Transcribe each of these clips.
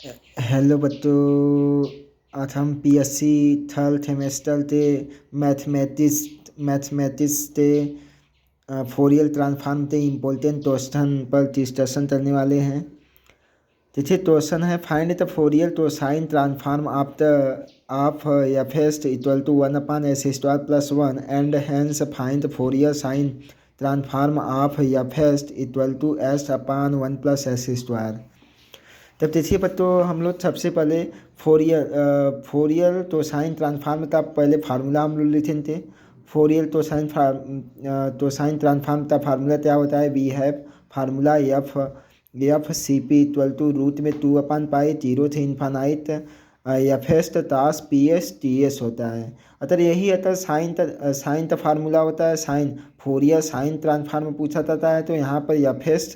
Hello बच्चों, आज हम पीएससी थर्ड सेमेस्टर ते मैथमेटिक्स ते फोरियर ट्रांसफॉर्म ते इम्पोर्टेंट क्वेश्चन पर डिस्कशन करने वाले हैं। देखिए क्वेश्चन है, फाइंड द फोरियर तो sine transform of F S equal to 1/s² plus 1 and hence find Fourier sine transform of F S equal to s/1+s²। तब देखिए बच्चों, हम लोग सबसे पहले फोरियर तो साइन ट्रांसफार्म का पहले फार्मूला हम लोग लिखे थे। फोरियर तो साइन ट्रांसफार्म का फार्मूला क्या होता है? We have formula F C P equal to root में 2/π0 से इन्फानाइट एफ एस तास पी एस टी एस होता है। अतः यही अतः साइन का फार्मूला होता है। साइन फोरियर साइन ट्रांसफार्म पूछा जाता है, तो यहाँ पर एफ एस,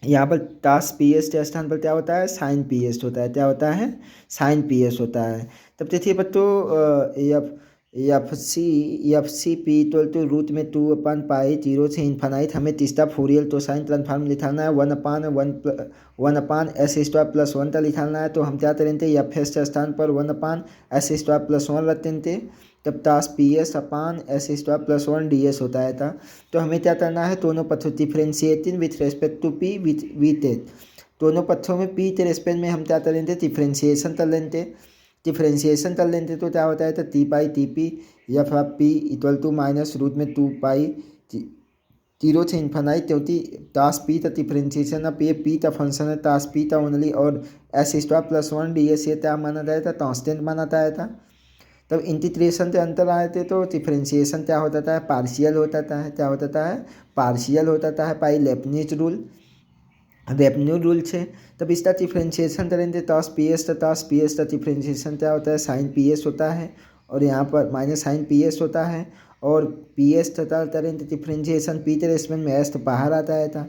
यहाँ पर टास पी एस के स्थान पर क्या होता है? साइन पी एस होता है। क्या होता है? साइन पी एस होता है। तब देखिए बच्चों, F C P equal to root में 2/π0 से इन्फानाइट हमें तीसरा फोरियर तो साइन ट्रांसफार्म लिखाना है। 1/1 प्लस 1 का लिखाना है। तो हम क्या करेंगे? एफ एस के स्थान पर 1/s² प्लस 1 रखते थे। तब टास P S upon s² plus 1 D S होता है था। तो हमें क्या करना है? दोनों पथों differentiating with respect to P with दोनों पथों में पी के रेस्पेक्ट में हम क्या कर लेते? डिफ्रेंशिएशन कर लेते। डिफ्रेंशिएशन कर लेते तो क्या होता है? तो t/tp F of P equal to minus root में 2π0 से इन्फानाइट, क्योंकि टास पी का डिफ्रेंशिएशन अब ये पी का फंक्शन है, टास पी का ओनली, और s² प्लस 1 डी एस ये क्या माना जाता था? कांस्टेंट माना जाता था। तब इंटीग्रेशन से अंतर आए थे, तो डिफ्रेंशिएशन क्या होता था? पार्शियल होता था। क्या होता है? पार्शियल होता है बाई लेबनिज रूल से। तब इसका डिफ्रेंशिएशन करेंगे टास पी एस का डिफ्रेंशिएशन क्या होता है? साइन पी एस होता है, और यहाँ पर माइनस साइन पी एस होता है। और पी एस तथा करेंगे डिफ्रेंशिएशन पी के रेस्पेक्ट में एस तो बाहर आता है था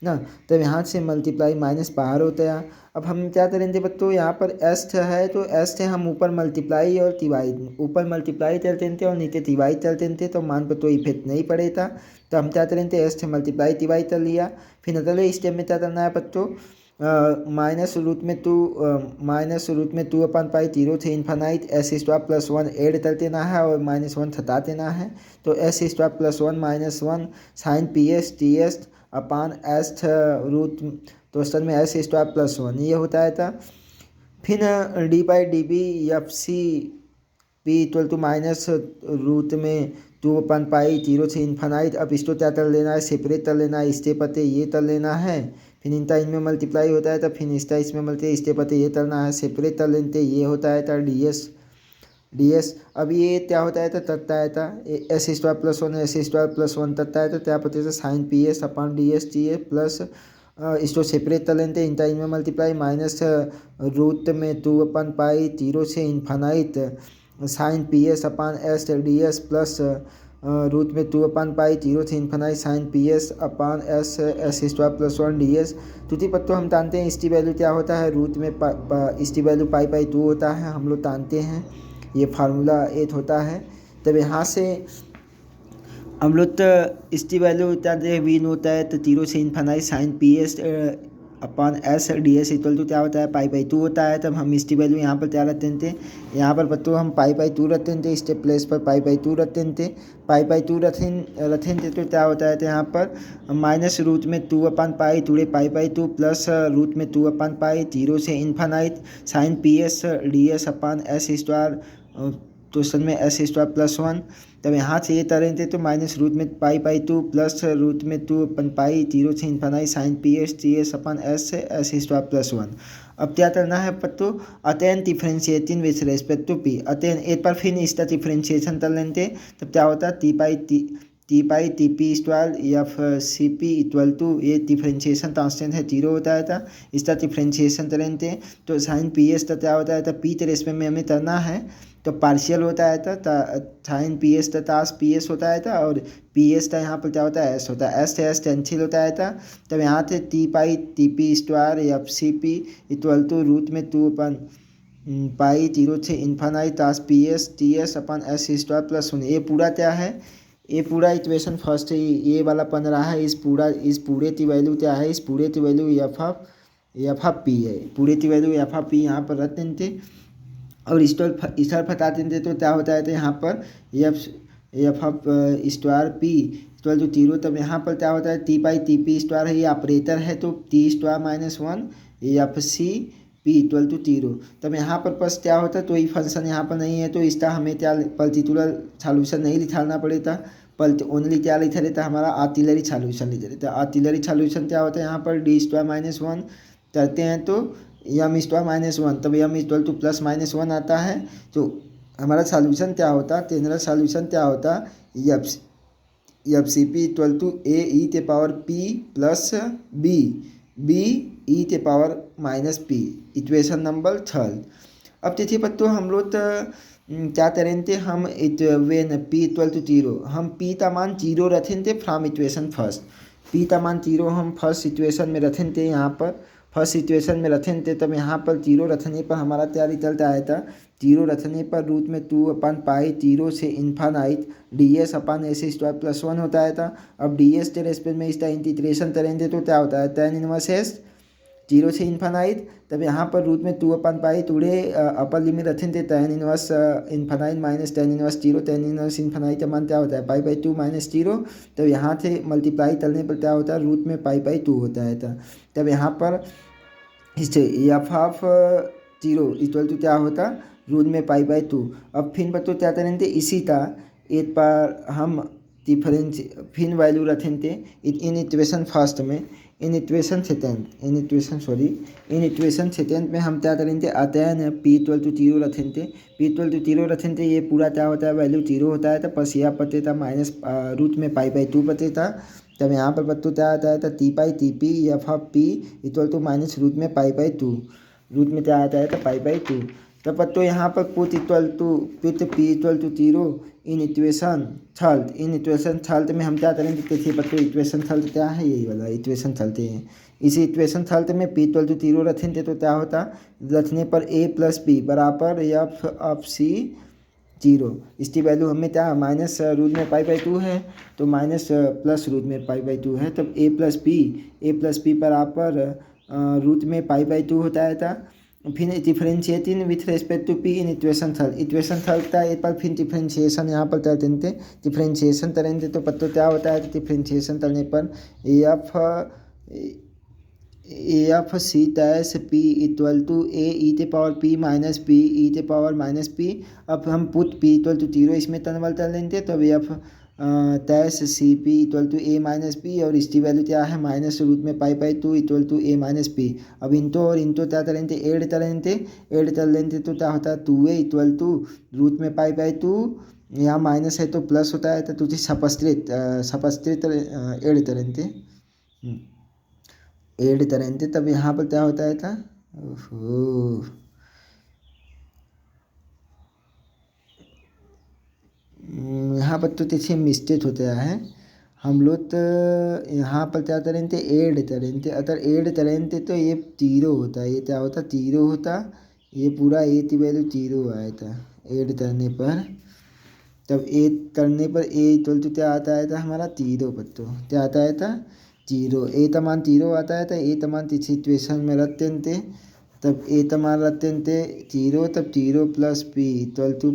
ना। तब यहाँ से मल्टीप्लाई माइनस बाहर होता है। अब हम क्या करेंगे बच्चों? यहाँ पर एस है, तो एस से हम ऊपर मल्टीप्लाई और डिवाइड, ऊपर मल्टीप्लाई चलते थे और नीचे डिवाइड चलते थे, तो मान पर तो इफेक्ट नहीं पड़ेगा। तो हम क्या करेंगे? एस से मल्टीप्लाई डिवाइड कर लिया। फिर अगले स्टेप में क्या करना है बच्चों? माइनस रूट में 2/π0 से इन्फानाइट s² प्लस 1 ऐड कर देना है और -1 हटा देना है। तो s² plus 1 -1 sine P S T S upon S root, तो असल में s² प्लस 1 ये होता है था। फिर d/db F C P equal to minus root में 2/π0 से इन्फानाइट। अब इसको क्या कर लेना है? सेपरेट कर लेना है। इसके पते ये कर लेना है, फिर इनका इनमें मल्टीप्लाई होता है, तब फिर इसका इसमें मल्टीप्लाई, इसके पते ये करना है, सेपरेट कर लेते, ये होता है था डी एस। अब ये क्या होता है? तो तत्ता है था s² प्लस 1 s² प्लस 1 तत्ता है, तो क्या पते से sine P S upon D S plus इसको सेपरेट कर लेते, इनका इनमें मल्टीप्लाई, माइनस रूट में 2/π0 से infinite sine P S upon S D S plus root में 2/π0 से infinite sine P S upon s² plus 1 D S. तुति पत्तो हम जानते हैं इसकी वैल्यू क्या होता है? रूट में इसकी वैल्यू π/2 होता है, हम लोग जानते हैं, ये फार्मूला 8 होता है। तब यहाँ से हम लोग तो इसकी वैल्यू जानते हैं, वीन होता है तो 0 से infinite sine P S upon S D S equal to क्या होता है? π/2 होता है। तब हम इसकी वैल्यू यहाँ पर क्या रखते थे? यहाँ पर बच्चों हम π/2 रखते थे, इसके प्लेस पर π/2 रखते थे। π/2 रखेंगे तो क्या होता है? तो यहाँ पर माइनस रूट में 2/π टूड़े π/2 प्लस रूट में 2/π0 से infinite sine P S D S upon s², तो असल में s² प्लस 1। तब यहाँ से ये करेंगे तो माइनस रूट में π/2 प्लस रूट में 2/π0 से infinite sine P S T S upon s² plus 1। अब क्या करना है बच्चों? अतएन differentiating with respect to P. अतएन एक बार फिर इसका डिफ्रेंशिएशन कर लेंगे, तब क्या होता है? t/tp² F C P equal to, ये डिफ्रेंशिएशन कांस्टेंट है, 0 होता है था। इसका डिफ्रेंशिएशन करेंगे तो साइन पी एस का क्या होता है? तो पी के रेस्पेक्ट में हमें करना है, तो पार्शियल होता है था, साइन पी एस का टास पी एस होता है था, और पी एस का यहाँ पर क्या होता है? एस होता है, एस से एस कैंसिल होता है था। तब यहाँ से t/tp² F C P equal to root में 2/π0 से इन्फानाइट टास P S T S upon s² plus 1। ये पूरा क्या है? ये पूरा इक्वेशन फर्स्ट ये वाला बन रहा है। इस पूरे की वैल्यू क्या है? इस पूरे की वैल्यू एफ ऑफ पी है, पूरे की वैल्यू एफ ऑफ पी यहाँ पर रख देते और इस तरफ हटा देते तो क्या होता है, तो यहाँ पर F of square P equal to zero. तब यहाँ पर क्या होता है, T by T P square है, ये ऑपरेटर है, तो T square minus one F C P equal to zero. तब यहाँ पर बस क्या होता है, तो ये फंक्शन यहाँ पर नहीं है, तो इसका हमें क्या पर्टिकुलर सॉल्यूशन नहीं लिखाना पड़ेगा, पर ओनली क्या लिखा रहता है, हमारा आर्टिलरी सॉल्यूशन लिखा रहता है। आर्टिलरी सॉल्यूशन क्या होता है, यहाँ पर डी स्क्वायर माइनस वन करते हैं तो यम स्क्वायर माइनस वन, तब M equal to plus minus one आता है। तो हमारा सॉल्यूशन क्या होता, जनरल सॉल्यूशन क्या होता, F C P equal to A E के power P plus B B E के power minus P, equation number 3। अब देखिए बच्चों, हम लोग क्या करेंगे, हम when P equal to zero, हम पी का मान जीरो रखेंगे फ्रॉम इक्वेशन फर्स्ट। पी का मान जीरो हम फर्स्ट इक्वेशन में रखेंगे, यहाँ पर फर्स्ट इक्वेशन में रखेंगे, तब यहाँ पर जीरो रखने पर हमारा क्या रिजल्ट आया था, जीरो रखने पर रूट में 2/पाई जीरो से इन्फानाइट डी एस अपन एस स्क्वायर प्लस वन होता है था। अब डी एस के रेस्पेक्ट में इसका इंटीग्रेशन करेंगे तो क्या होता है, tan इनवर्स एस जीरो से इन्फानाइट, तब यहाँ पर रूट में 2/पाई टूडे अपर लिमिट रखेंगे tan inverse infinite minus tan inverse zero, tan inverse infinite का मान क्या होता है, पाई/2 माइनस जीरो। तब यहाँ से मल्टीप्लाई करने पर क्या होता है, रूट में पाई/2 होता है था। तब यहाँ पर इससे F of zero equal to क्या होता, रूट में पाई/2। अब फिर बच्चों क्या करेंगे, इसी का एक बार हम डिफरेंस फिर वैल्यू रखेंगे इन इक्वेशन फर्स्ट में, इन इक्वेशन सेकेंड में हम क्या करेंगे, tan P equal to zero रखेंगे, पी इक्वल टू जीरो रखेंगे, ये पूरा क्या होता है, वैल्यू जीरो होता है, तो बस यहाँ पते था माइनस रूट में पाई/2 पते था। तब यहाँ पर बच्चों क्या आता है, तो T pi T P F of P equal to minus root में पाई/2, रूट में क्या आता है, तो पाई/2। तब बच्चों यहाँ पर put P equal to zero in equation third में हम क्या करेंगे, देखिए बच्चों इक्वेशन थर्ड क्या है, यही वाला इक्वेशन थर्ड है। इसी इक्वेशन थर्ड में पी इक्वल टू जीरो रखेंगे तो क्या होता, रखने पर ए प्लस बी बराबर एफ ऑफ सी जीरो। इसकी वैल्यू हमें क्या, माइनस रूट में पाई/2 है, तो माइनस प्लस रूट में पाई/2 है, तब ए प्लस बी बराबर रूट में पाई/2 होता है था। फिर differentiating with respect to P in equation third का एक बार फिर डिफरेंशिएशन यहाँ पर कर देते, डिफरेंशिएशन करेंगे तो पता क्या होता है, डिफरेंशिएशन करने पर F C dash P equal to A E के power P minus P E के पावर माइनस पी। अब हम put P equal to zero इसमें कन्वर्ट कर लेंगे, तो F dash C P equal to A minus P, और इसकी वैल्यू क्या है, माइनस रूट में पाई/2 equal to A minus P. अब इनको और इनको क्या करेंगे, ऐड कर लेंगे तो क्या होता है, 2a इक्वल टू रूट में पाई/2, यहाँ माइनस है तो प्लस होता है, तो तुझे सपस्त्रित ऐड करेंगे तब यहाँ पर क्या होता है था, ओहो यहाँ पर तो देखिए मिस्टेक होता है, हम लोग तो यहाँ पर क्या करेंगे, ऐड करेंगे, अगर ऐड करेंगे तो ये जीरो होता है, ये क्या होता, जीरो होता, ये पूरा ए की वैल्यू जीरो आया था ऐड करने पर। तब ऐड करने पर ए इक्वल टू क्या आता है था, हमारा जीरो, बच्चों क्या आता है था, जीरो। ए का मान जीरो आता है, तो ए का मान इस इक्वेशन में रख देते, तब ए का मान रख देते जीरो, तब zero plus P equal to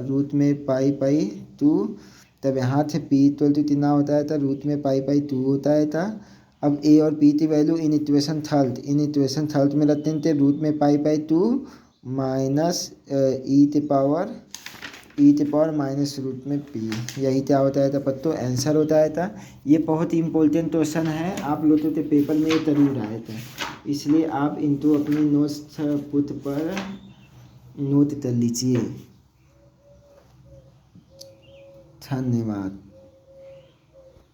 root में पाई/2। तब यहाँ से पी इक्वल टू कितना होता है, तो रूट में पाई/2 होता है था। अब ए और पी की वैल्यू इन इक्वेशन थर्ड में रख देते, रूट में पाई/2 माइनस ई के पावर माइनस रूट में पी, यही क्या होता है, तो पत्तो आंसर होता है था। ये बहुत ही इम्पोर्टेंट क्वेश्चन है, आप लोगों के पेपर में ये जरूर आया था, इसलिए आप इनको अपनी नोट्स पुट पर नोट कर लीजिए। धन्यवाद।